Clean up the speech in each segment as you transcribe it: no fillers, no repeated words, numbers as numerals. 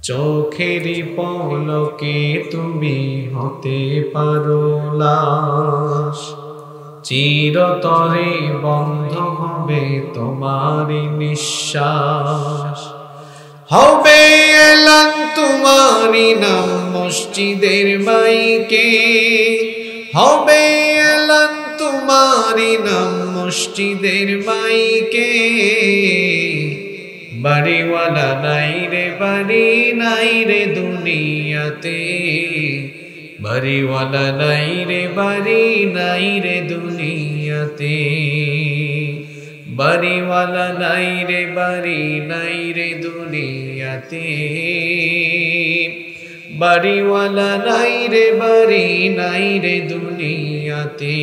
চোখেরই পলকে তুমি হতে পারো লাশ, চিরতরে বন্ধ হবে তোমারই নিঃশ্বাস। হবে এলান তোমারই নাম মসজিদের মাইকে, হবে এলান তোমারই নাম মসজিদের মাইকে। বাড়িওয়ালা নাই রে বাড়ি নাই রে দুনিয়াতে, বাড়িওয়ালা নাই রে বাড়ি নাই রে দুনিয়াতে, বাড়িওয়ালা নাই রে বাড়ি নাই রে দুনিয়াতে, বাড়িওয়ালা নাই রে বাড়ি নাই রে দুনিয়াতে।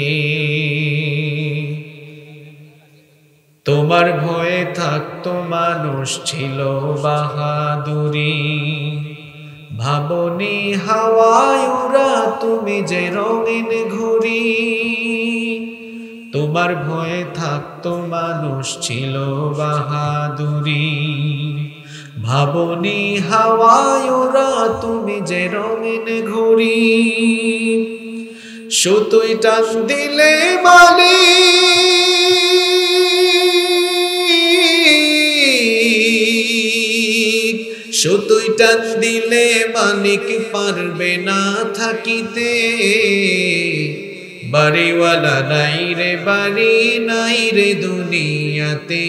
তোমার ভয়ে থাকতো মানুষ ছিল বাহাদুরি, ভাবনি হাওয়ায় উড়া তুমি যে রঙিন ঘুড়ি। তোমার ভয়ে থাকতো মানুষ ছিল বাহাদুরি, ভাবনি হাওয়ায় উড়া তুমি যে রঙিন ঘুড়ি। সুতোই টান দিলে মালিক, সুতোই টান দিলে মালিক পারবে না থাকিতে। বাড়িওয়ালা নাই রে বাড়ি নাই রে দুনিয়াতে,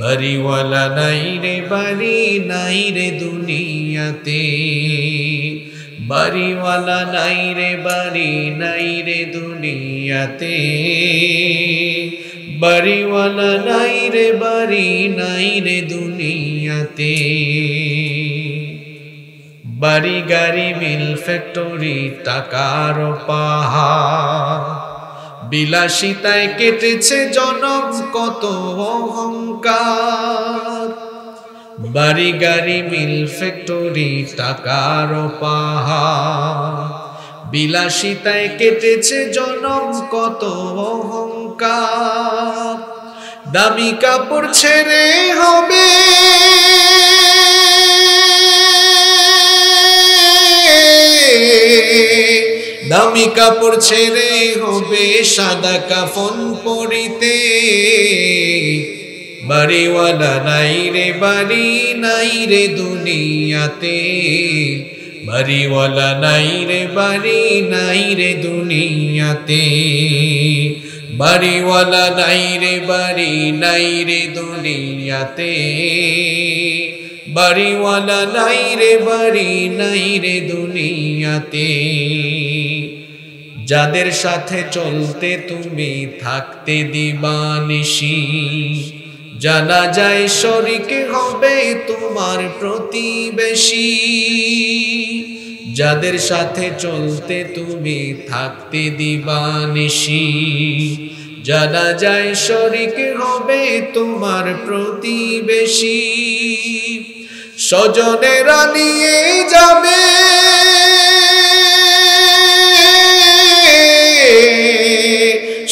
বাড়িওয়ালা নাই রে বাড়ি নাই রে দুনিয়াতে, বাড়িওয়ালা নাই রে বাড়ি নাই রে দুনিয়াতে, বাড়িওয়ালা নাই রে বাড়ি নাই রে দুনিয়াতে। বাড়ি গাড়ি মিল ফ্যাক্টরি টাকার পাহাড়, বিলাসিতায় কেটেছে জনম কত অহংকার। বাড়ি গাড়ি মিল ফ্যাক্টরি টাকার পাহাড়, বিলাসিতায় কেটেছে জনম কত অহংকার। দামি কাপড় ছেড়ে হবে দামি কাপড় ছেড়ে হবে সাদা কাফন পরিতে। বাড়িওয়ালা নাই রে বাড়ি নাই রে দুনিয়াতে, বাড়িওয়ালা নাই রে বাড়ি নাই রে দুনিয়াতে, বাড়িওয়ালা নাই রে বাড়ি নাই রে দুনিয়াতে, বাড়িওয়ালা নাই রে বাড়ি নাই রে দুনিয়াতে। যাদের সাথে চলতে তুমি থাকতে দিবানিশি, জানা যায় শরীক হবে তোমার প্রতিবেশী। যাদের সাথে চলতে তুমি থাকতে দিবানিশি, জানা যায় শরীক হবে তোমার প্রতিবেশী। স্বজনেরা নিয়ে যাবে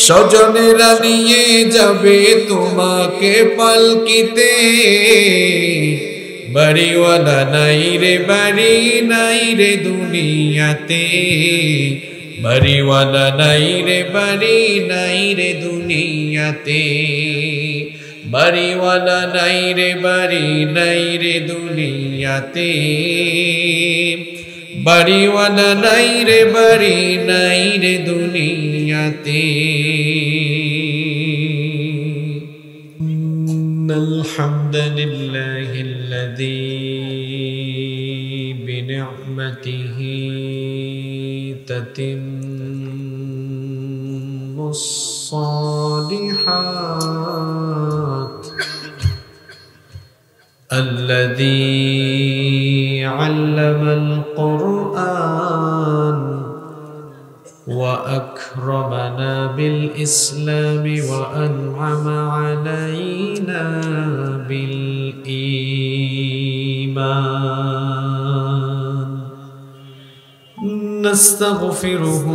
স্বজনেরা নিয়ে যাবে তোমাকে পালকিতে। বাড়িওয়ালা নাই রে বাড়ি নাই রে দুনিয়াতে, বাড়িওয়ালা নাই রে বাড়ি নাই রে দুনিয়াতে, বাড়িওয়ালা নাই রে বাড়ি নাই রে দুনিয়াতে, বাড়িওয়ালা নাই রে বাড়ি নাই রে দুনিয়াতে। আলহামদুলিল্লাহিল্লাযী বিনি'মাতিহি তাতিম্মুস সালিহাত, الذي علم القرآن وأكرمنا بالإسلام وأنعم علينا بالإيمان. نستغفره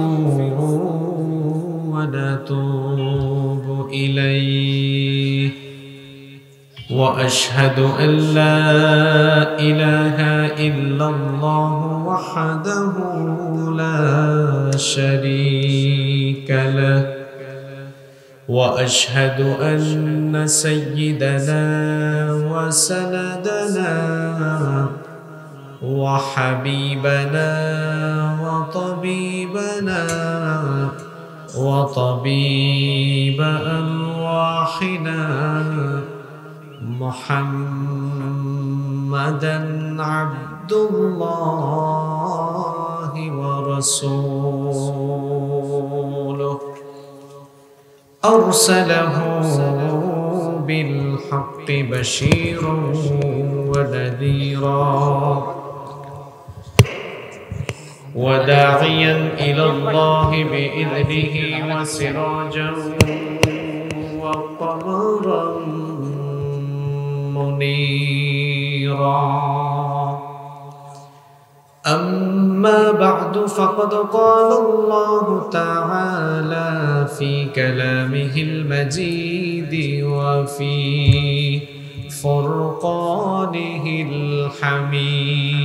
ونتوب إليه، وأشهد أن لا إله إلا الله وحده لا شريك له وأشهد أن سيدنا وسندنا وحبيبنا وطبيبنا وطبيب أرواحنا محمدا عبد الله ورسوله أرسله بالحق بشيرا ونذيرا وداعيا إلى الله بإذنه وسراجا وقمرا منيرا أما بعد فقد قال الله تعالى في كلامه المجيد وفي فرقانه الحميد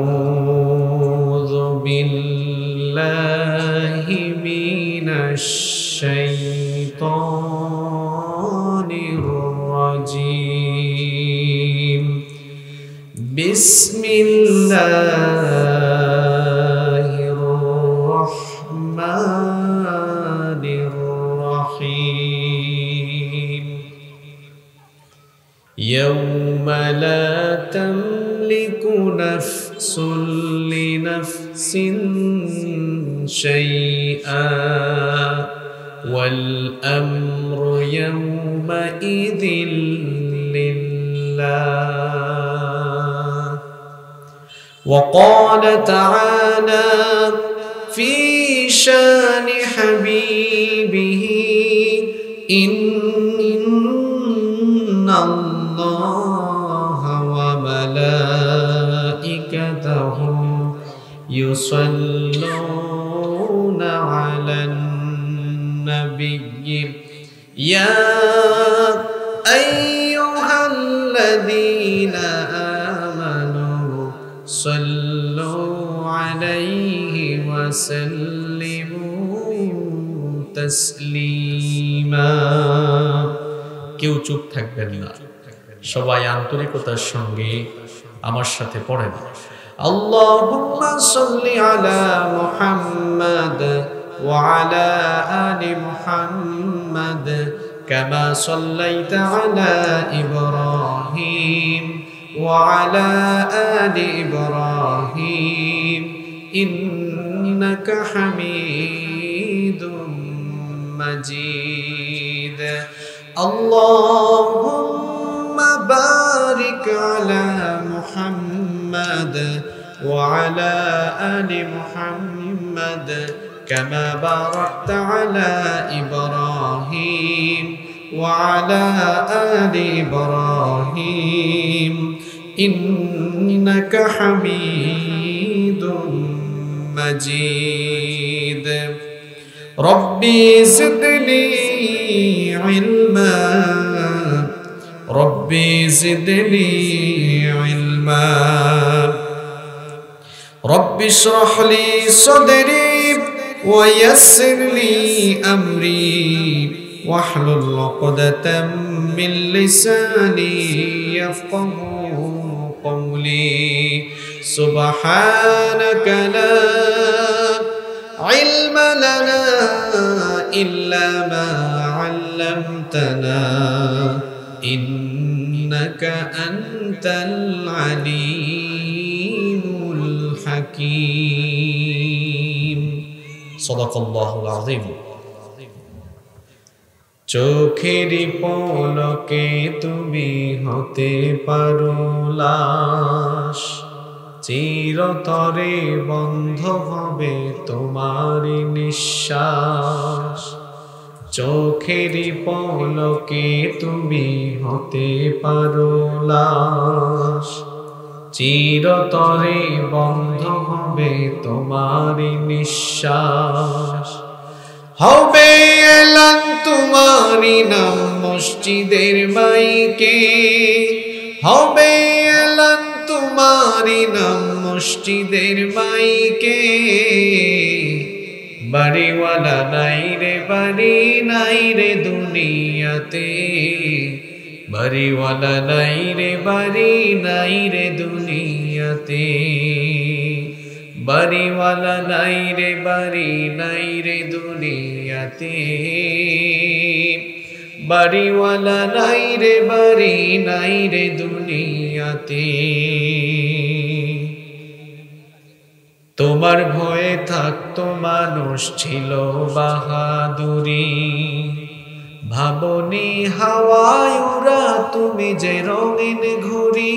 أعوذ بالله من الشيطان الرجيم بسم الله الرحمن الرحيم يوم لا تملك نفس لنفس شيئا والأمر يومئذ لله وقال تعالى في شان حبيبه إن الله وملائكته يصلون على النبي يا أيها الذين آمنوا صلوا عليه وسلموا تسليما কেউ চুপ থাকবেন না সবাই আন্তরিকতার সঙ্গে আমার সাথে পড়েন আল্লাহুম্মা সাল্লি আলা মুহাম্মাদ ওয়া আলা আলি মুহাম্মাদ কামা সাল্লাইতা আলা ইব্রাহিম ওয়া আলা আলি ইব্রাহিম ইন্নাকা হামিদুম মাজিদ اللهم بارك على محمد وعلى آل محمد كما باركت على إبراهيم وعلى آل إبراهيم إنك حميد مجيد ربي زدني علما ربي زدني علما رب اشرح لي صدري ويسر لي أمري واحلل عقدة من لساني يفقه قولي سبحانك لا علم لنا إلا ما علمتنا إنك أنت العليم الحكيم صدق الله العظيم চোখেরই পলকে তুমি হতে পারো লাশ চিরতরে বন্ধ হবে তোমার নিঃশ্বাস চোখেরই পলকে তুমি হতে পারো লাশ চিরতরে বন্ধ হবে তোমার নিঃশ্বাস হবে এলান তোমারি নাম মসজিদের মাইকে, হবে এলান তোমারি নাম মসজিদের মাইকে। বাড়িওয়ালা নাই রে বাড়ি নাই রে দুনিয়াতে, বাড়িওয়ালা নাই রে বাড়ি নাই রে দুনিয়াতে, বাড়িওয়ালা নাই রে বাড়ি নাই রে দুনিয়াতে, বাড়িওয়ালা নাই রে বাড়ি নাই রে দুনিয়াতে। তোমার ভয়ে থাকতো মানুষ ছিল বাহাদুরি, ভাবনি হাওয়ায় উড়া তুমি যে রঙিন ঘুড়ি।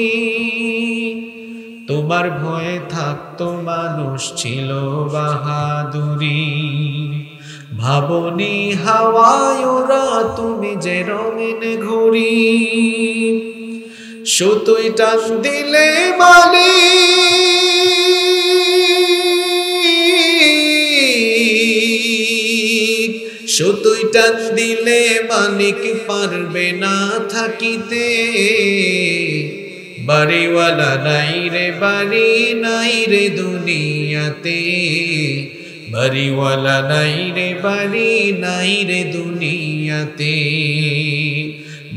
তোমার ভয়ে থাকতো মানুষ ছিল বাহাদুরি, ভাবনি হাওয়ায় উড়া তুমি যে রঙিন ঘুড়ি। সুতোয় টান দিলে মালিক, সুতোয় টান দিলে মালিক পারবে না থাকিতে। বাড়িওয়ালা নাই রে বাড়ি নাই রে দুনিয়াতে, বাড়িওয়ালা নাই রে বাড়ি নাই রে দুনিয়াতে,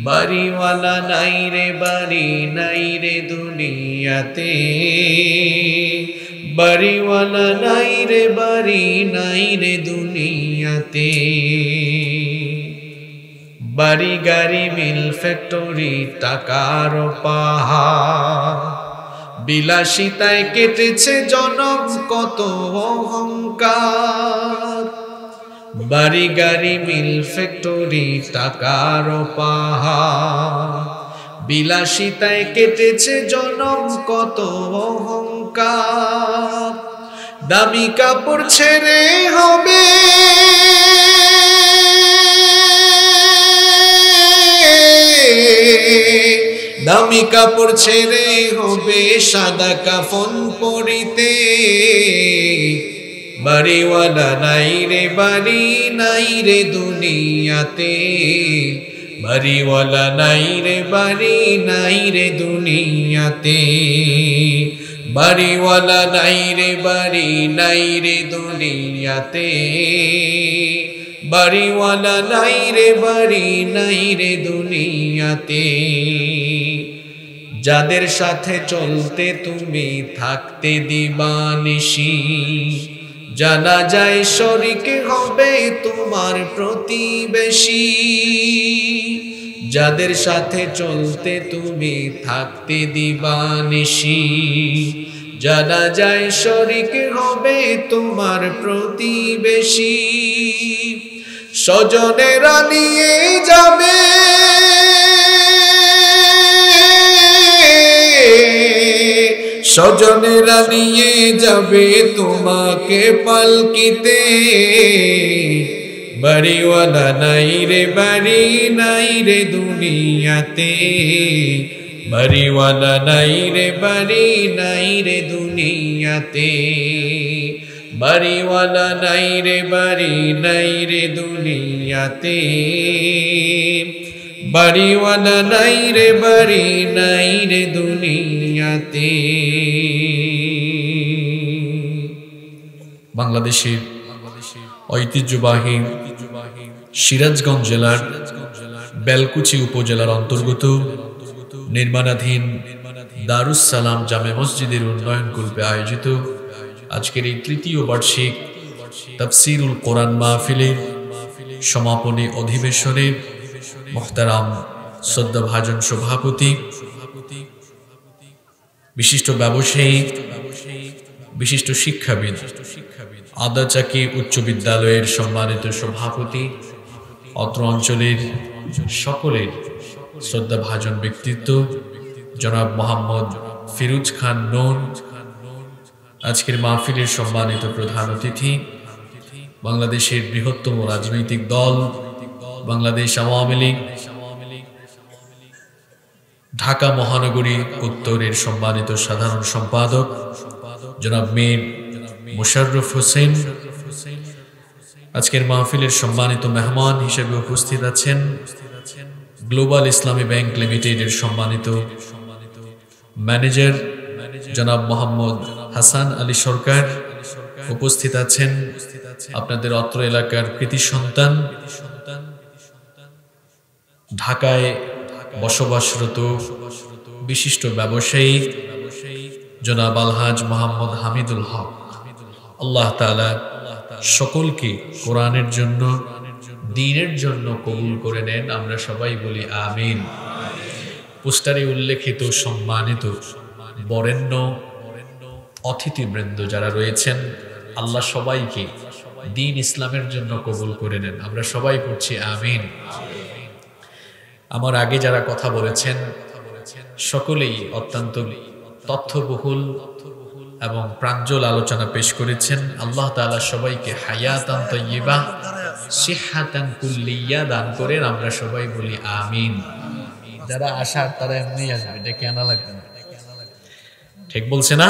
বাড়িওয়ালা নাই রে বাড়ি নাই রে দুনিয়াতে, বাড়িওয়ালা নাই রে বাড়ি নাই রে দুনিয়াতে। বাড়ি গাড়ি মিল ফ্যাক্টরি টাকার পাহাড়, বিলাসিতায় কেটেছে জনম কত অহংকার। বাড়ি গাড়ি মিল ফ্যাক্টরি টাকার পাহাড়, বিলাসিতায় কেটেছে জনম কত অহংকার। দামি কাপড় ছেড়ে হবে দামি কাপড় ছেড়ে হবে সাদা কাফন পরিতে। বাড়িওয়ালা নাই রে বাড়ি নাই রে দুনিয়াতে, বাড়িওয়ালা নাই রে বাড়ি নাই রে দুনিয়াতে, বাড়িওয়ালা নাই রে বাড়ি নাই রে দুনিয়াতে, বাড়িওয়ালা নাই রে বাড়ি নাই রে দুনিয়াতে। যাদের সাথে চলতে তুমি থাকতে দিবানিশি, জানা যায় শরিক হবে তোমার প্রতিবেশী। যাদের সাথে চলতে তুমি থাকতে দিবানিশি, জানা যায় শরিক হবে তোমার প্রতিবেশী। স্বজনেরা নিয়ে যাবে স্বজনেরা নিয়ে যাবে তোমাকে পালকিতে। বাড়িওয়ালা নাই রে বাড়ি নাই রে দুনিয়াতে, বাড়িওয়ালা নাই রে বাড়ি নাই রে দুনিয়াতে, বাড়িওয়ালা নাই রে বাড়ি নাই রে দুনিয়াতে, বাড়িওয়ালা নাই রে বাড়ি নাই রে দুনিয়াতে। বাংলাদেশের ঐতিহ্যবাহী সিরাজগঞ্জ জেলার বেলকুচি উপজেলার অন্তর্গত নির্মাণাধীন দারুস সালাম জামে মসজিদের উন্নয়ন কল্পে আয়োজিত আজকের এই তৃতীয় বার্ষিক তাফসিরুল কোরআন মাহফিলের সমাপনী অধিবেশনে মুহতারাম শ্রদ্ধাভাজন সভাপতি, বিশিষ্ট ব্যবসায়ী, বিশিষ্ট শিক্ষাবিদ, আদাচাকি উচ্চ বিদ্যালয়ের সম্মানিত সভাপতি, অত্র অঞ্চলের সকলের শ্রদ্ধাভাজন ব্যক্তিত্ব জনাব মোহাম্মদ ফিরোজ খান নূন, আজকের মাহফিলের সম্মানিত প্রধান অতিথি, বাংলাদেশের বৃহত্তম রাজনৈতিক দল বাংলাদেশ আওয়ামী লীগ ঢাকা মহানগরী উত্তরের সম্মানিত সাধারণ সম্পাদক জনাব মীর মোশাররফ হোসেন, আজকের মাহফিলের সম্মানিত মেহমান হিসেবে উপস্থিত আছেন গ্লোবাল ইসলামী ব্যাংক লিমিটেডের সম্মানিত ম্যানেজার জনাব মোহাম্মদ হাসান আলী সরকার। উপস্থিত আছেন আপনাদের অত্র এলাকার কৃতি সন্তান, ঢাকায় বসবাসরত বিশিষ্ট ব্যবসায়ী জনাব আলহাজ মোহাম্মদ হামিদুল হক। আল্লাহ তাআলা সকলকে কোরআনের জন্য, দ্বীনের জন্য কবুল করে নেন। আমরা সবাই বলি আমিন। পোস্টারে উল্লেখিত সম্মানিত বরেণ্য অতিথিবৃন্দ যারা রয়েছেন, আল্লাহ সবাইকে দ্বীন ইসলামের জন্য কবুল করে নেন। আমরা সবাই পড়ছি আমিন। আমার আগে যারা কথা বলেছেন সকলেই অত্যন্ত তথ্যবহুল এবং প্রাঞ্জল আলোচনা পেশ করেছেন। আল্লাহ তাআলা সবাইকে হায়াতান তাইয়্যিবা, সিহহাতান কুল্লিয়া দান করেন। আমরা সবাই বলি আমিন। যারা আসার তারা এমনি আসবে, ডেকে আনা লাগবে না। ঠিক বলছে না?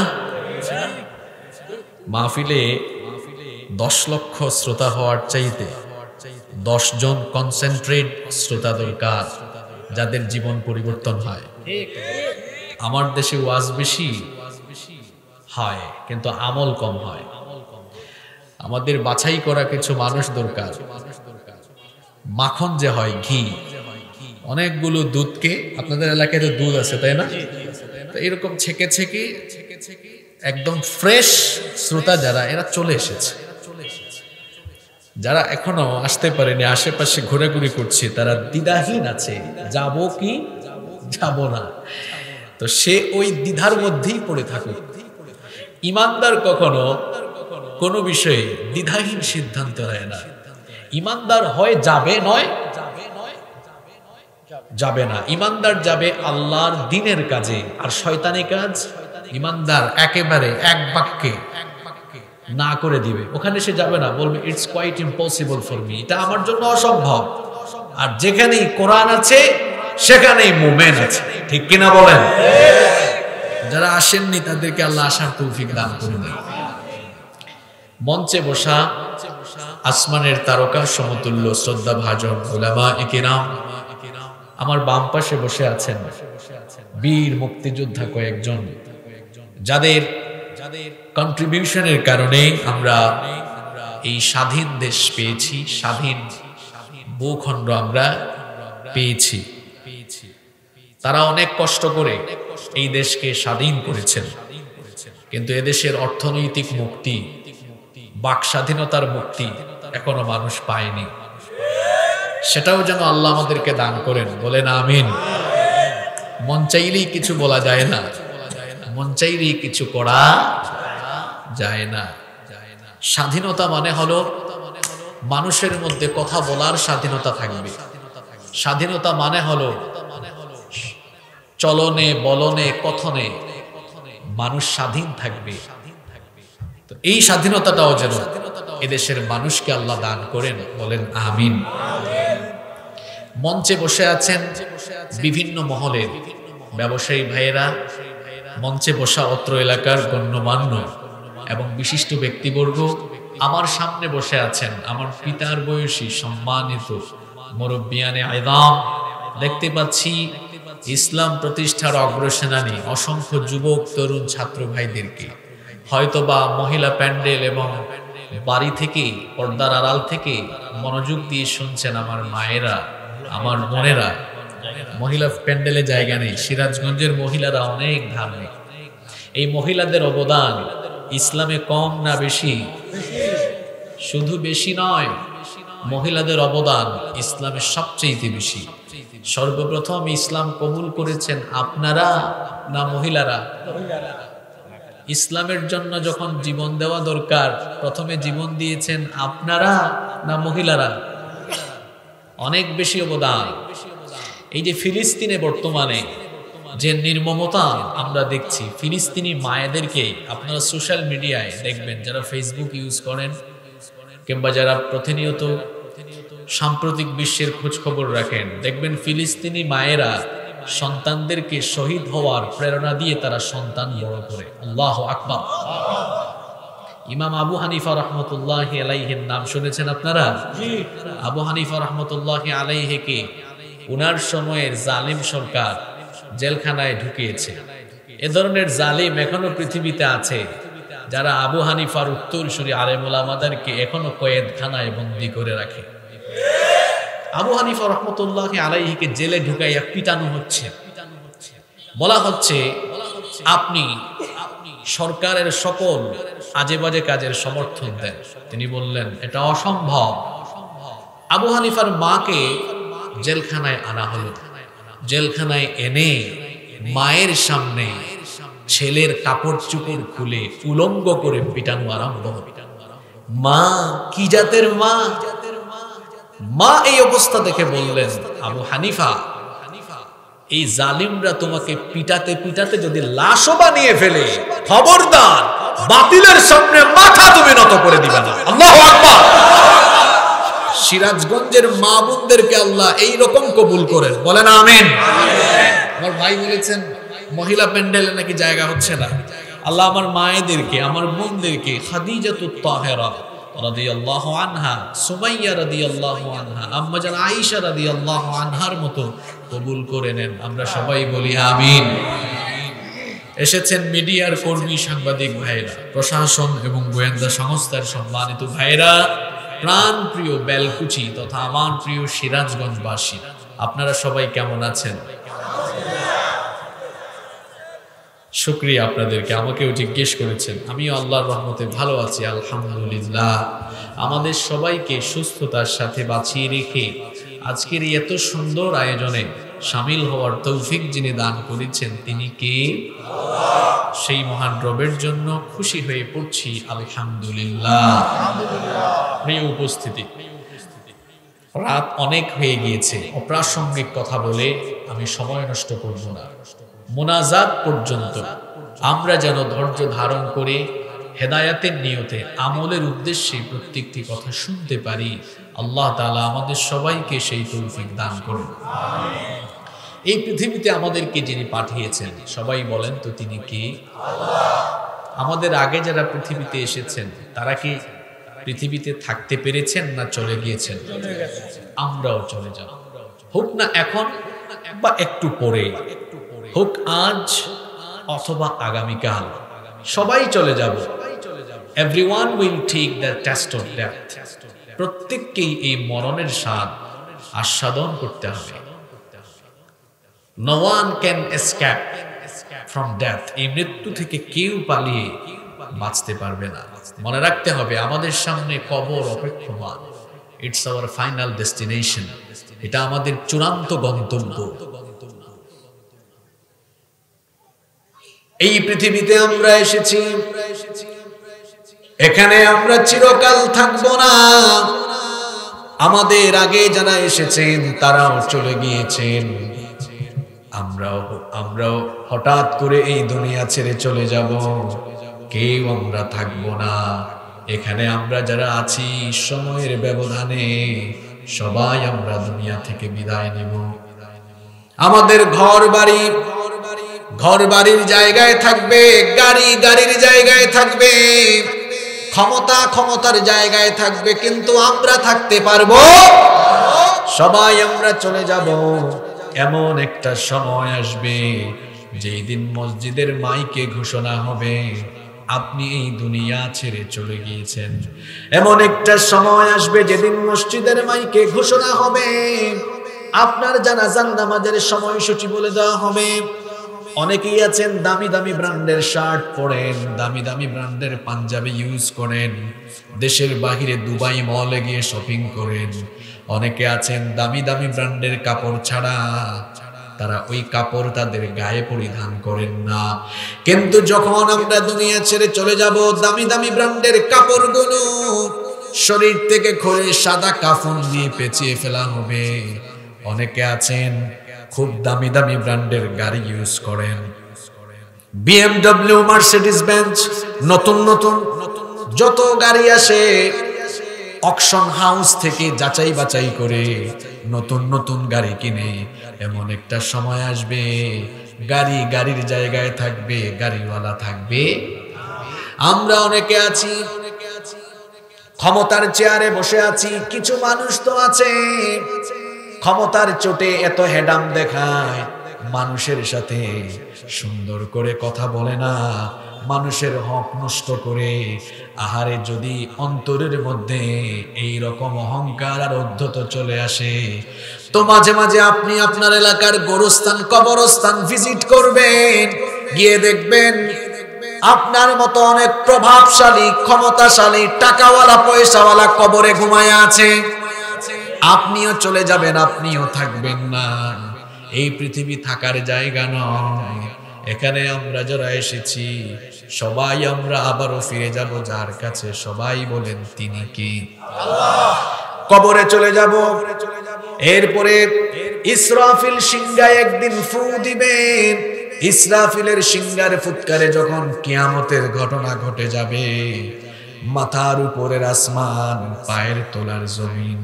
মাহফিলে 10 লক্ষ শ্রোতা হওয়ার চাইতে 10 জন কনসেন্ট্রেট শ্রোতা দরকার, যাদের জীবন পরিবর্তন হয়। আমার দেশে ওয়াজ বেশি হয় কিন্তু আমল কম হয়। আমাদের বাছাই করা কিছু মানুষ দরকার। মাখন যে হয়, ঘি, অনেকগুলো দুধকে, আপনাদের এলাকায় তো দুধ আছে তাই না, তো এরকম ছেকে ছেকে একদম ফ্রেশ শ্রোতা যারা, এরা চলে এসেছে। যারা এখনো আসতে পারেনি, আশেপাশে ঘোরাঘুরি করছে, তারা দ্বিধাহীন আছে, যাব কি যাব না। তো সে ওই দ্বিধার মধ্যেই পড়ে থাকুক। ইমানদার কখনো কোনো বিষয়ে দ্বিধাহীন সিদ্ধান্ত নেয় না। ইমানদার হয় যাবে, নয় যাবে না। ইমানদার যাবে আল্লাহর দ্বীনের কাজে, আর শয়তানি কাজ ইমানদার একেবারে এক বাক্যে না করে দিবে। ওখানে সে যাবে না, বলবে it's quite impossible for me, এটা আমার জন্য অসম্ভব। আর যেখানেই কোরআন আছে সেখানেই মুমিন আছে। ঠিক কিনা বলেন? যারা আসেননি তাদেরকে আল্লাহ আসার তৌফিক দান করুন। মঞ্চে বসা আসমানের তারকা সমতুল্য শ্রদ্ধাভাজন উলামায়ে কিরাম, আমার বাম পাশে বসে আছেন বীর মুক্তিযোদ্ধা কয়েকজন, যাদের কন্ট্রিবিউশনের কারণে আমরা এই স্বাধীন দেশ পেয়েছি, স্বাধীন ভূখণ্ড আমরা পেয়েছি। তারা অনেক কষ্ট করে এই দেশকে স্বাধীন করেছেন, কিন্তু এদেশের অর্থনৈতিক মুক্তি, বাক স্বাধীনতার মুক্তি এখনো মানুষ পায়নি। সেটাও যেন আল্লাহ আমাদেরকে দান করেন। বলেন আমিন। মন চাইলেই কিছু বলা যায় না, মন চাইলেই কিছু করা যায় না। স্বাধীনতা মানে হলো মানুষের মধ্যে কথা বলার স্বাধীনতা থাকবে। স্বাধীনতা মানে হলো চলনে, বলনে, কথনে মানুষ স্বাধীন থাকবে। তো এই স্বাধীনতাটাও যেন এদেশের মানুষকে আল্লাহ দান করেন। বলেন আমিন। মঞ্চে বসে আছেন বিভিন্ন মহলের ব্যবসায়ী ভাইয়েরা, মঞ্চে বসা অত্র এলাকার গণ্যমান্য এবং বিশিষ্ট ব্যক্তিবর্গ। আমার সামনে বসে আছেন আমার পিতার বয়সী সম্মানিত মুরব্বিয়ানে আযম। দেখতে পাচ্ছি ইসলাম প্রতিষ্ঠার অগ্রসেনানী অসংখ্য যুবক তরুণ ছাত্র ভাইদেরকে। হয়তোবা মহিলা প্যান্ডেল এবং বাড়ি থেকে, পর্দার আড়াল থেকে মনোযোগ দিয়ে শুনছেন আমার মায়েরা, আমার বোনেরা। মহিলা প্যান্ডেলে জায়গা নেই। সিরাজগঞ্জের মহিলারা অনেক ধার্মিক। এই মহিলাদের অবদান ইসলামে কম না বেশি? শুধু বেশি নয়, মহিলাদের অবদান ইসলামে সবচেয়ে বেশি। সর্বপ্রথম ইসলাম কবুল করেছেন আপনারা না মহিলারা? ইসলামের জন্য যখন জীবন দেওয়া দরকার, প্রথমে জীবন দিয়েছেন আপনারা না মহিলারা? অনেক বেশি অবদান। এই যে ফিলিস্তিনে বর্তমানে যে নির্মমতা আমরা দেখছি, ফিলিস্তিনি মায়েদেরকে আপনারা সোশ্যাল মিডিয়ায় দেখবেন, যারা ফেসবুক ইউজ করেন কিংবা যারা প্রতিনিয়ত সাম্প্রতিক বিশ্বের খোঁজ খবর রাখেন, দেখবেন ফিলিস্তিনি মায়েরা সন্তানদেরকে শহীদ হওয়ার প্রেরণা দিয়ে তারা সন্তান বড় করে। আল্লাহু আকবার। ইমাম আবু হানিফা রাহমাতুল্লাহি আলাইহির নাম শুনেছেন আপনারা? আবু হানিফা রাহমাতুল্লাহি আলাইহিকে উনার সময়ের জালিম সরকার জেলখানায় ঢুকিয়েছে। এ ধরনের জালিম এখনো পৃথিবীতে আছে, যারা আবু হানিফার উত্তরসূরি আলেম উলামাদেরকে এখনো কয়েদখানায় বন্দী করে রাখে। আবু হানিফা রাহমাতুল্লাহি আলাইহিকে জেলে ঢুকাইয়া পিটানো হচ্ছে। বলা হচ্ছে আপনি সরকারের সকল আজে বাজে কাজের সমর্থন দেন। তিনি বললেন এটা অসম্ভব। আবু হানিফার মাকে জেলখানায় আনা হলো। জেলখানায় এনে মায়ের সামনে ছেলের কাপড় চোপড় খুলে উলঙ্গ করে পিটানো আরম্ভ হলো। মা কি জাতের মা! মা এই অবস্থা দেখে বললেন, আবু হানিফা, এই জালিমরা তোমাকে পিটাতে পিটাতে যদি লাশও বানিয়ে ফেলে, খবরদার বাতিলের সামনে মাথা তুমি নত করে দিবে না। আল্লাহু আকবার। সিরাজগঞ্জের মা বোনদেরকে আল্লাহ এই রকম কবুল করেন, বলেন আমিন। আমার ভাই বলেছেন মহিলা প্যান্ডেলে নাকি জায়গা হচ্ছে না। আল্লাহ আমার মায়েদেরকে, আমার বোনদেরকে খাদিজাতুত তাহেরা রাদিয়াল্লাহু আনহা, সুমাইয়া রাদিয়াল্লাহু আনহা, আম্মা জান আয়েশা রাদিয়াল্লাহু আনহার মতো কবুল করে নেন। আমরা সবাই বলি আমিন। এসেছেন মিডিয়ার কর্মী, সাংবাদিক ভাইরা, প্রশাসন এবং গোয়েন্দা সংস্থার সম্মানিত ভাইরা, প্রাণ প্রিয় বেলকুচি তথা আমার প্রিয় সিরাজগঞ্জবাসী, আপনারা সবাই কেমন আছেন? শুকরিয়া আপনাদেরকে, আমাকেও জিজ্ঞেস করেছেন। আমিও আল্লাহর রহমতে ভালো আছি, আলহামদুলিল্লাহ। আমাদের সবাইকে সুস্থতার সাথে বাঁচিয়ে রেখে আজকের এই এত সুন্দর আয়োজনে শামিল হওয়ার তৌফিক যিনি দান করেছেন তিনি কে? সেই মহান রবের জন্য খুশি হয়ে পড়ছি আলহামদুলিল্লাহ। প্রিয় উপস্থিতি, রাত অনেক হয়ে গিয়েছে, অপ্রাসঙ্গিক কথা বলে আমি সময় নষ্ট করব না। মুনাজাত পর্যন্ত আমরা যেন ধৈর্য ধারণ করে হেদায়াতের নিয়তে আমলের উদ্দেশ্যে প্রত্যেকটি কথা শুনতে পারি। আল্লাহ তাআলা আমাদের সবাইকে সেই তৌফিক দান করুন। এই পৃথিবীতে আমাদেরকে যিনি পাঠিয়েছেন, সবাই বলেন তো তিনি কে? আমাদের আগে যারা পৃথিবীতে এসেছেন তারা কি পৃথিবীতে থাকতে পেরেছেন না চলে গিয়েছেন? আমরাও চলে যাব, হোক না এখন বা একটু পরে, হোক আজ অথবা আগামীকাল, সবাই চলে যাব। Everyone will take the test of death. প্রত্যেককেই এই মরণের স্বাদ আস্বাদন করতে হবে। No one can escape from death. এই মৃত্যু থেকে কেউ পালিয়ে বাঁচতে পারবে না। মনে রাখতে হবে আমাদের সামনে কবর অপেক্ষমান। It's our final destination. এটা আমাদের চূড়ান্ত গন্তব্য। এই পৃথিবীতে আমরা এসেছি, এখানে আমরা চিরকাল থাকবো না। আমাদের আগে যারা এসেছেন তারাও চলে গিয়েছেন। আমরাও হঠাৎ করে এই দুনিয়া ছেড়ে চলে যাব। কেউ আমরা থাকবো না। এখানে আমরা যারা আছি সময়ের ব্যবধানে সবাই আমরা দুনিয়া থেকে বিদায় নেব। আমাদের ঘর বাড়ির জায়গায় থাকবে, গাড়ির জায়গায় থাকবে, ক্ষমতার জায়গায় থাকবে, কিন্তু আমরা থাকতে পারবো? সবাই আমরা চলে যাব। এমন একটা সময় আসবে যেই দিন মসজিদের মাইকে ঘোষণা হবে আপনি এই দুনিয়া ছেড়ে চলে গিয়েছেন। এমন একটা সময় আসবে যেদিন মসজিদের মাইকে ঘোষণা হবে আপনার জানাজার নামাজের সময়সূচি বলে দেওয়া হবে। অনেকেই আছেন দামি দামি ব্র্যান্ডের শার্ট পরেন, দামি দামি ব্র্যান্ডের পাঞ্জাবি ইউজ করেন, দেশের বাহিরে দুবাই মলে গিয়ে শপিং করেন। অনেকে আছেন দামি দামি ব্র্যান্ডের কাপড় ছাড়া তারা ওই কাপড় তাদের গায়ে পরিধান করেন না। কিন্তু যখন আমরা দুনিয়া ছেড়ে চলে যাব, দামি দামি ব্র্যান্ডের কাপড়গুলো শরীর থেকে খুলে সাদা কাফন দিয়ে পেঁচিয়ে ফেলা হবে। অনেকে আছেন খুব দামি দামি ব্র্যান্ডের গাড়ি ইউজ করেন, BMW, মার্সিডিজ বেঞ্জ, নতুন যত গাড়ি আসে অকশন হাউস থেকে যাচাই বাছাই করে নতুন গাড়ি কিনে। এমন একটা সময় আসবে গাড়ির জায়গায় থাকবে গাড়িওয়ালা থাকবে। আমরা অনেকে আছি ক্ষমতার চেয়ারে বসে আছি, কিছু মানুষ তো আছে ক্ষমতার চোটে এত হেডাম দেখায়, মানুষের সাথে সুন্দর করে কথা বলে না, মানুষের হক নষ্ট করে। আহারে যদি অন্তরের মধ্যে এই রকম অহংকার আর উদ্ধত চলে আসে, তো মাঝে মাঝে আপনি আপনার এলাকার গোরস্থান কবরস্থান ভিজিট করবেন, গিয়ে দেখবেন আপনার মতো অনেক প্রভাবশালী ক্ষমতাশালী টাকাওয়ালা পয়সাওয়ালা কবরে ঘুমায় আছে। আপনিও চলে যাবেন, আপনিও থাকবেন না। এই পৃথিবী থাকার জায়গা নয়। এখানে আমরা যারা এসেছি সবাই আমরা আবারও ফিরে যাব যার কাছে। সবাই বলেন তিনি কি? আল্লাহ। কবরে চলে যাব, এরপরে ইসরাফিল সিংহায় একদিন ফু দিবেন। ইসরাফিলের সিংহার ফুৎকারে যখন কিয়ামতের ঘটনা ঘটে যাবে, মাথার উপরের আসমান, পায়ের তলার জমিন,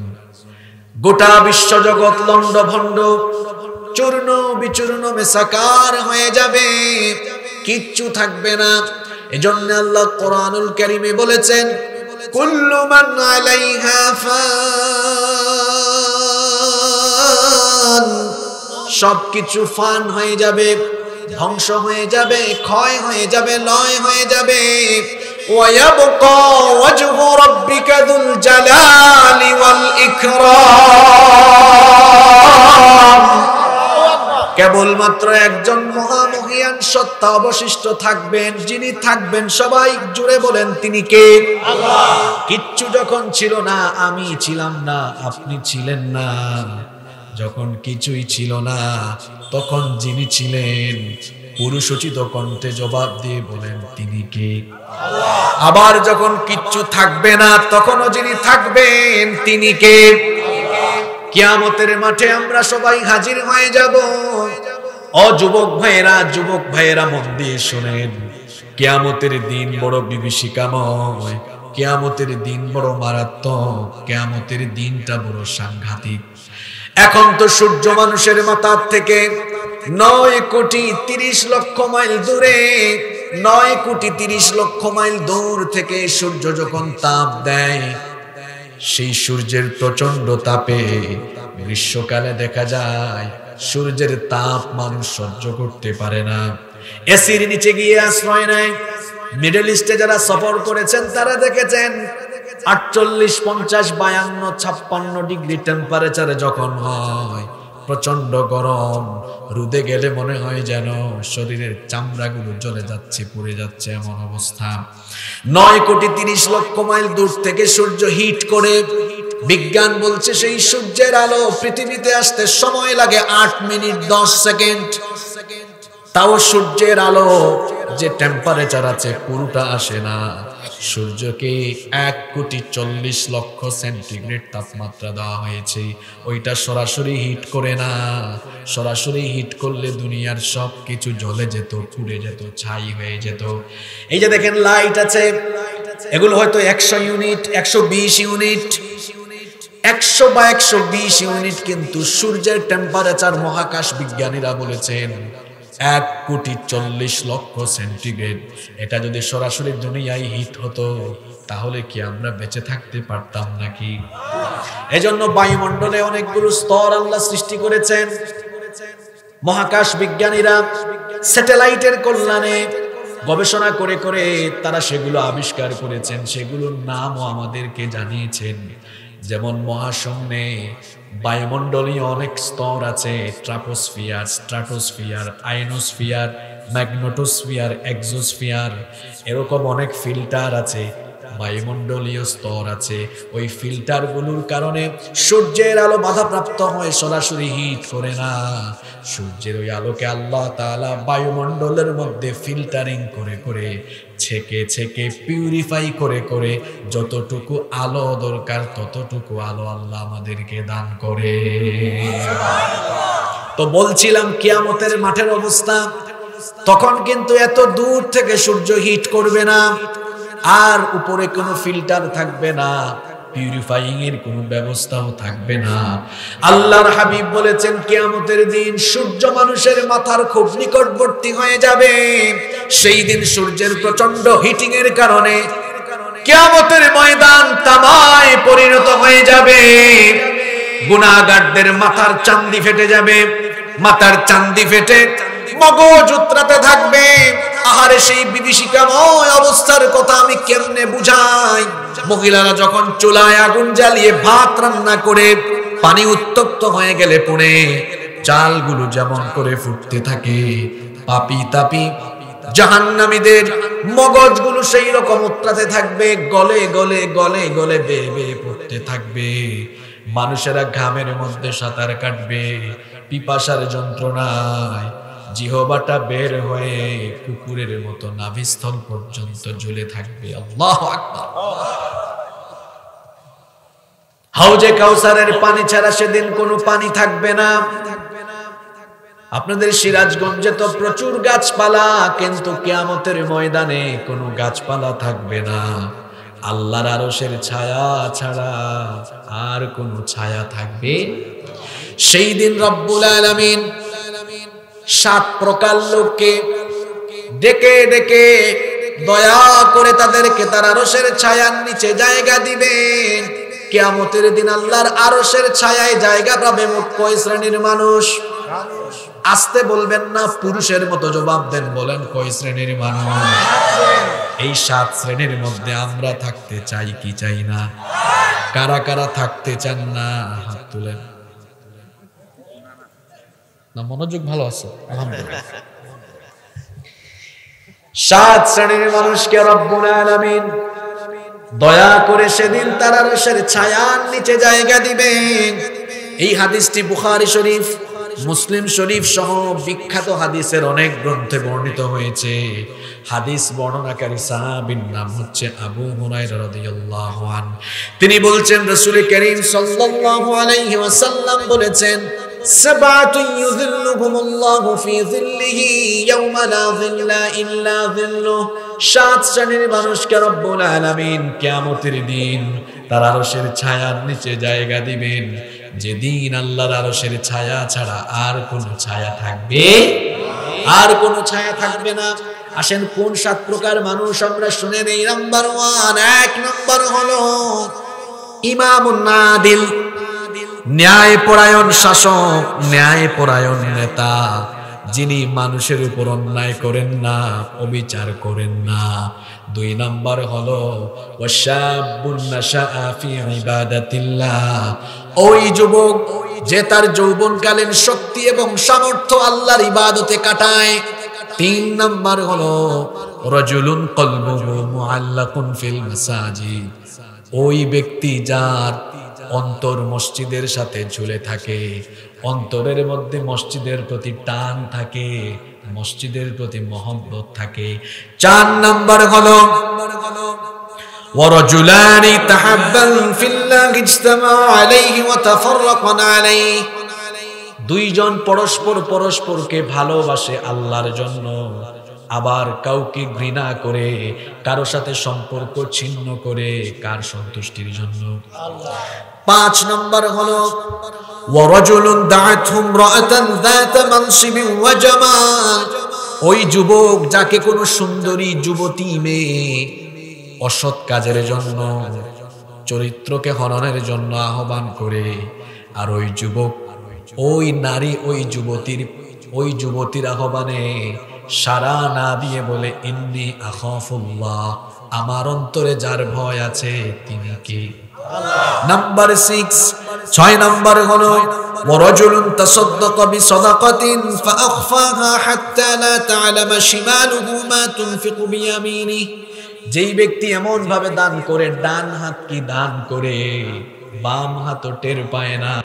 গোটা বিশ্বজগৎ লন্ডভন্ড চূর্ণ বিচূর্ণ মেসাকার হয়ে যাবে, কিচ্ছু থাকবে না। এজন্য আল্লাহ কোরআনুল কারীমে বলেছেন, কুল্লু মান আলাইহা ফান, সবকিছু ফান হয়ে যাবে, ধ্বংস হয়ে যাবে, ক্ষয় হয়ে যাবে, লয় হয়ে যাবে। ওয়ায়াবকা ওয়াজহু রাব্বিকা যুল জালালি ওয়াল ইকরাম, কেবলমাত্র একজন মহামহিয়ান সত্তা অবশিষ্ট থাকবেন, যিনি থাকবেন সবাই জুড়ে বলেন তিনি কে? আল্লাহ। কিচ্ছু যখন ছিল না, আমি ছিলাম না, আপনি ছিলেন না, যখন কিছুই ছিল না তখন যিনি ছিলেন পুরুষোচিত কণ্ঠে জবাব দিয়ে বলেন তিনি কে? আল্লাহ। আবার যখন কিচ্ছু থাকবে না তখনও যিনি থাকবেন তিনি কে? কিয়ামতের মাঠে আমরা সবাই হাজির হয়ে যাব। ও যুবক ভাইয়েরা মন দিয়ে শুনেন, কিয়ামতের দিন বড় বিভীষিকাময়, কিয়ামতের দিন বড় মারাত্মক, কিয়ামতের দিনটা বড় সাংঘাতিক। এখন তো সূর্য মানুষের মাথার থেকে 9,30,00,000 মাইল দূরে, 9,30,00,000 মাইল দূর থেকে সূর্য যখন তাপ দেয়, সেই সূর্যের প্রচন্ড তাপে গ্রীষ্মকালে দেখা যায় সূর্যের তাপ মানুষ সহ্য করতে পারে না, এসির নিচে গিয়ে আশ্রয় নেয়। মিডল ইস্টে যারা সফর করেছেন তারা দেখেছেন 48, 50, 52, 56 ডিগ্রি টেম্পারেচারে যখন হয়, প্রচন্ড গরম, রোদে গেলে মনে হয় যেন শরীরের চামড়াগুলো জ্বলে যাচ্ছে, পুড়ে যাচ্ছে, এমন অবস্থা। 9,30,00,000 মাইল দূর থেকে সূর্য হিট করে, বিজ্ঞান বলছে সেই সূর্যের আলো পৃথিবীতে আসতে সময় লাগে 8 মিনিট 10 সেকেন্ড। তাও সূর্যের আলো যে টেম্পারেচার আছে পুরোটা আসে না। সূর্যকে 1,40,00,000 সেন্টিগ্রেড তাপমাত্রা দেওয়া হয়েছে, ওইটা সরাসরি হিট করে না। সরাসরি হিট করলে দুনিয়ার সব কিছু জ্বলে যেত, পুড়ে যেত, ছাই হয়ে যেত। এই যে দেখেন লাইট আছে, এগুলো হয়তো 100 ইউনিট, 120 ইউনিট, 100 বা 120 ইউনিট, কিন্তু সূর্যের টেম্পারেচার মহাকাশ বিজ্ঞানীরা বলেছেন 1,40,00,000 সেন্টিগ্রেড। এটা যদি সরাসরি দুনিয়ায় হিট হতো তাহলে কি আমরা বেঁচে থাকতে পারতাম নাকি? এজন্য বায়ুমণ্ডলে অনেকগুলো স্তর আল্লাহ সৃষ্টি করেছেন। মহাকাশ বিজ্ঞানীরা স্যাটেলাইটের কল্যাণে গবেষণা করে করে তারা সেগুলো আবিষ্কার করেছেন, সেগুলোর নামও আমাদেরকে জানিয়েছেন। যেমন মহাশূন্যে বায়ুমণ্ডলীয় অনেক স্তর আছে, ট্রাপোস্ফিয়ার, স্ট্রাটোস্ফিয়ার, আয়নোস্ফিয়ার, ম্যাগনেটোস্ফিয়ার, এক্সোস্ফিয়ার, এরকম অনেক ফিল্টার আছে, বায়ুমণ্ডলীয় স্তর আছে। ওই ফিল্টারগুলোর কারণে সূর্যের আলো বাধাপ্রাপ্ত হয়ে সরাসরি হিট করে না। সূর্যের ওই আলোকে আল্লাহ তাআলা বায়ুমণ্ডলের মধ্যে ফিল্টারিং করে করে, ছেকে ছেকে, পিউরিফাই করে করে যতটুকু আলো দরকার ততটুকু আলো আল্লাহ আমাদেরকে দান করে। তো বলছিলাম কিয়ামতের মাঠের অবস্থা, তখন কিন্তু এত দূর থেকে সূর্য হিট করবে না, আর উপরে কোনো ফিল্টার থাকবে না, পিউরিফাইং এর কোনো ব্যবস্থাও থাকবে না। আল্লাহর হাবিব বলেছেন কিয়ামতের দিন সূর্য মানুষের মাথার খুব নিকটবর্তী হয়ে যাবে। সেই দিন সূর্যের প্রচন্ড হিটিং এর কারণে কিয়ামতের ময়দান তামায় পরিণত হয়ে যাবে। গুনাহগারদের মাথার চান্দি ফেটে যাবে, মাথার চান্দি ফেটে মগজ উতরাতে থাকবে। আহারে সেই বিভীষিকাময় অবস্থার কথা আমি কেমনে বুঝাই। মহিলারা যখন চুলায় আগুন জ্বালিয়ে ভাত রান্না করে পানি উত্তপ্ত হয়ে গেলে পড়ে চালগুলো যেমন করে ফুটতে থাকে, পাপি তাপি জাহান্নামীদের মগজগুলো সেই রকম উতরাতে থাকবে, গলে গলে গলে গলে বেয়ে বেয়ে পড়তে থাকবে। মানুষেরা ঘামের মধ্যে সাঁতার কাটবে, পিপাসার যন্ত্রণায় জিহবাটা বের হয়ে কুকুরের মতো নাভিস্থল পর্যন্ত ঝুলে থাকবে। আল্লাহু আকবার। হাউজে কাউসারের পানি ছাড়া সেদিন কোনো পানি থাকবে না। আপনাদের সিরাজগঞ্জে তো প্রচুর গাছপালা, কিন্তু কিয়ামতের ময়দানে কোনো গাছপালা থাকবে না। আল্লাহর আরশের ছায়া ছাড়া আর কোনো ছায়া থাকবে। সেই দিন রব্বুল আলামিন 7 প্রকার লোককে ডেকে ডেকে দয়া করে তাদেরকে তার আরশের ছায়ার নিচে জায়গা দিবেন। কিয়ামতের দিন আল্লাহর আরশের ছায়ায় জায়গা পাবে মোট কয় শ্রেণীর মানুষ? আসতে বলবেন না, পুরুষের মতো জবাব দেন, বলেন কয় শ্রেণীর মানুষ? এই 7 শ্রেণীর মধ্যে আমরা থাকতে চাই কি চাই না? কারা কারা থাকতে চান না হাত তুলেন। না, মনোযোগ ভালো আছে আলহামদুলিল্লাহ। 7 শ্রেণীর মানুষকে রব্বুল আলামিন দয়া করে সেদিন তার আরশের ছায়ার নিচে জায়গা দিবেন। এই হাদিসটি বুখারী শরীফ, মুসলিম শরীফ সহ বিখ্যাত হাদিসের অনেক গ্রন্থে বর্ণিত হয়েছে। হাদিস বর্ণনাকারী সাহাবীর নাম হচ্ছে আবু হুরায়রা রাদিয়াল্লাহু আনহু। তিনি বলছেন রাসূল করিম সাল্লাল্লাহু আলাইহি ওয়াসাল্লাম বলেছেন, সাবাতুন ইউযিল্লুহুমুল্লাহু ফি যিল্লিহি ইয়াওমা লা যিল্লা ইল্লা যিল্লুহ। 7 শ্রেণীর মানুষকে রব্বুল আলামিন কিয়ামতের দিন তার আরশের ছায়ার নিচে জায়গা দিবেন, যেদিন আল্লাহর আরশের ছায়া ছাড়া আর কোনো ছায়া থাকবে, আর কোনো ছায়া থাকবে না। আসেন কোন 7 প্রকার মানুষ আমরা শুনে নেই। নাম্বার 1, 1 নম্বর হলো ইমামুন আদিল, ন্যায় পরায়ণ শাসক, ন্যায় পরায়ণ নেতা, যিনি মানুষের উপর অন্যায় করেন না, অবিচার করেন না। 2 নম্বর হলো ওয়াশাবুন নাশাআ ফি ইবাদাতিল্লাহ, ওই যুবক যে তার যৌবনকালীন শক্তি এবং সামর্থ্য আল্লাহর ইবাদতে কাটায়। 3 নম্বর হলো রাজুলুন কলবুহু মুআল্লাকুন ফিল মাসাজিদ, ওই ব্যক্তি যার অন্তর মসজিদের সাথে ঝুলে থাকে, অন্তরের মধ্যে মসজিদের প্রতি টান থাকে, মসজিদের প্রতি মহব্বত থাকে। 4 নম্বর হলো ওয়ারাজুলানি তাহাব্বান ফিল্লাহি ইজতামা আলাইহি ওয়া তাফাররাকা আলাইহি, 2 জন পরস্পরকে ভালোবাসে আল্লাহর জন্য, আবার কাউকে ঘৃণা করে, কারো সাথে সম্পর্ক ছিন্ন করে, কার সন্তুষ্টির জন্য? আল্লাহ। 5 নম্বর হলো ওয়ারাজুলুন দাআতহু ইমরাআতান যাতা মানসিবিন ওয়া জামাল, ওই যুবক যাকে কোনো সুন্দরী যুবতী মেয়ে অসৎ কাজের জন্য, চরিত্রকে হননের জন্য আহ্বান করে, আর ওই যুবক, ওই নারী ওই যুবতীর আহ্বানে সাড়া না দিয়ে বলে ইন্নী আখাফুল্লাহ, আমার অন্তরে যার ভয় আছে তিনি কে? নাম্বার 6 নম্বর হলো ওয়ারাজুলুন তাসাদদাকা বিসাদাকাতিন ফাআখফাহা হাত্তা লা তা'লামা শিমালুহু মা তুনফিকু বিয়ামিনিহি, যেই ব্যক্তি এমন ভাবে দান করে, ডান হাত কি দান করে বাম হাত টের পায় না।